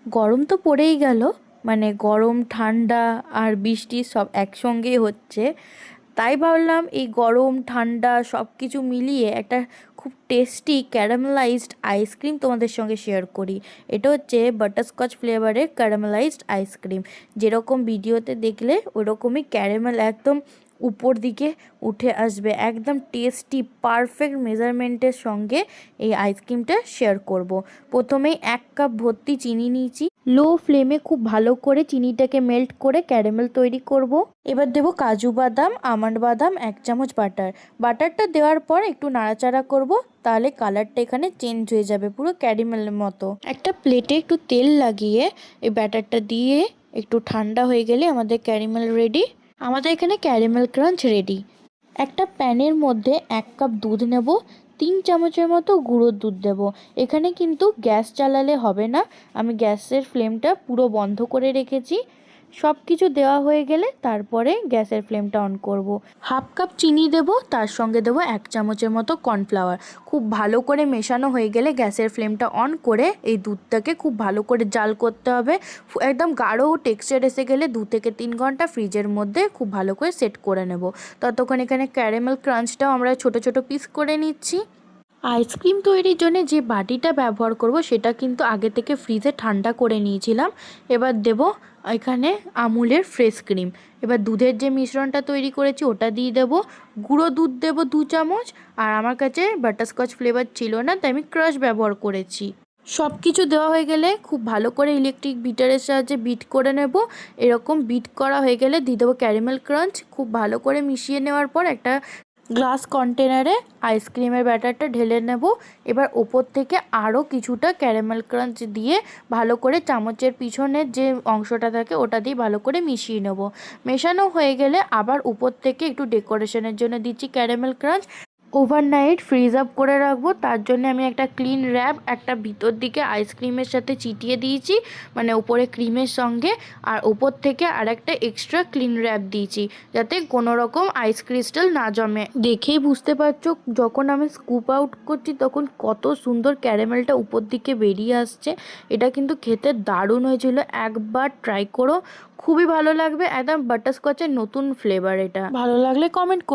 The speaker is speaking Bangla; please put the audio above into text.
গরম তো পড়েই গেল, মানে গরম ঠান্ডা আর বৃষ্টি সব একসঙ্গেই হচ্ছে। তাই ভাবলাম এই গরম ঠান্ডা সব কিছু মিলিয়ে একটা খুব টেস্টি ক্যারামেলাইজড আইসক্রিম তোমাদের সঙ্গে শেয়ার করি। এটা হচ্ছে বাটারস্কচ ফ্লেভারের ক্যারামেলাইজড আইসক্রিম। যেরকম ভিডিওতে দেখলে ওরকমই ক্যারামেল একদম উপর দিকে উঠে আসবে, একদম টেস্টি পারফেক্ট মেজারমেন্টের সঙ্গে এই আইসক্রিমটা শেয়ার করব। প্রথমেই 1 কাপ ভর্তি চিনি নিয়েছি। লো ফ্লেমে খুব ভালো করে চিনিটাকে মেল্ট করে ক্যারামেল তৈরি করব। এবার দেবো কাজু বাদাম, আমন্ড বাদাম, 1 চামচ বাটারটা দেওয়ার পর একটু নাড়াচাড়া করব, তাহলে কালারটা এখানে চেঞ্জ হয়ে যাবে পুরো ক্যারামেলের মতো। একটা প্লেটে একটু তেল লাগিয়ে এই ব্যাটারটা দিয়ে একটু ঠান্ডা হয়ে গেলে আমাদের ক্যারামেল রেডি। আমাদের এখানে ক্যারামেল ক্রাঞ্চ রেডি। একটা প্যানের মধ্যে 1 কাপ দুধ নেব, 3 চামচের মতো গুঁড়ো দুধ দেব। এখানে কিন্তু গ্যাস জ্বালালে হবে না, আমি গ্যাসের ফ্লেমটা পুরো বন্ধ করে রেখেছি। সব কিছু দেওয়া হয়ে গেলে তারপরে গ্যাসের ফ্লেমটা অন করব। 1/2 কাপ চিনি দেব, তার সঙ্গে দেবো 1 চামচের মতো কর্নফ্লাওয়ার। খুব ভালো করে মেশানো হয়ে গেলে গ্যাসের ফ্লেমটা অন করে এই দুধটাকে খুব ভালো করে জাল করতে হবে। একদম গাঢ় টেক্সচার এসে গেলে 2 থেকে 3 ঘন্টা ফ্রিজের মধ্যে খুব ভালো করে সেট করে নেব। ততক্ষণ এখানে ক্যারামেল ক্রাঞ্চটাও আমরা ছোট ছোট পিস করে নিচ্ছি। আইসক্রিম তৈরির জন্য যে বাটিটা ব্যবহার করব সেটা কিন্তু আগে থেকে ফ্রিজে ঠান্ডা করে নিয়েছিলাম। এবার দেব এখানে আমুলের ফ্রেশ ক্রিম। এবার দুধের যে মিশ্রণটা তৈরি করেছি ওটা দিয়ে দেব। গুঁড়ো দুধ দেব 2 চামচ। আর আমার কাছে বাটারস্কচ ফ্লেভার ছিল না, তাই আমি ক্রাশ ব্যবহার করেছি। সব কিছু দেওয়া হয়ে গেলে খুব ভালো করে ইলেকট্রিক বিটারের সাহায্যে বিট করে নেব। এরকম বিট করা হয়ে গেলে দিয়ে দেবো ক্যারামেল ক্রাঞ্চ। খুব ভালো করে মিশিয়ে নেওয়ার পর একটা গ্লাস কন্টেনারে আইসক্রিমের ব্যাটারটা ঢেলে নেব। এবার ওপর থেকে আরও কিছুটা ক্যারামেল ক্রাঞ্চ দিয়ে ভালো করে চামচের পিছনের যে অংশটা থাকে ওটা দিয়ে ভালো করে মিশিয়ে নেব। মেশানো হয়ে গেলে আবার উপর থেকে একটু ডেকোরেশনের জন্য দিচ্ছি ক্যারামেল ক্রাঞ্চ। ওভারনাইট ফ্রিজ আপ করে রাখবো, তার জন্য আমি একটা ক্লিন র্যাপ একটা ভিতর দিকে আইসক্রিমের সাথে চিটিয়ে দিয়েছি, মানে উপরে ক্রিমের সঙ্গে, আর ওপর থেকে আর একটা এক্সট্রা ক্লিন র্যাপ দিয়েছি যাতে কোনো রকম আইস ক্রিস্টাল না জমে। দেখেই বুঝতে পারছো যখন আমি স্কুপ আউট করছি তখন কত সুন্দর ক্যারামেলটা উপর দিকে বেরিয়ে আসছে। এটা কিন্তু খেতে দারুণ হয়েছিল, একবার ট্রাই করো, খুবই ভালো লাগবে। একদম বাটারস্কচের নতুন ফ্লেভার। এটা ভালো লাগলে কমেন্ট করো।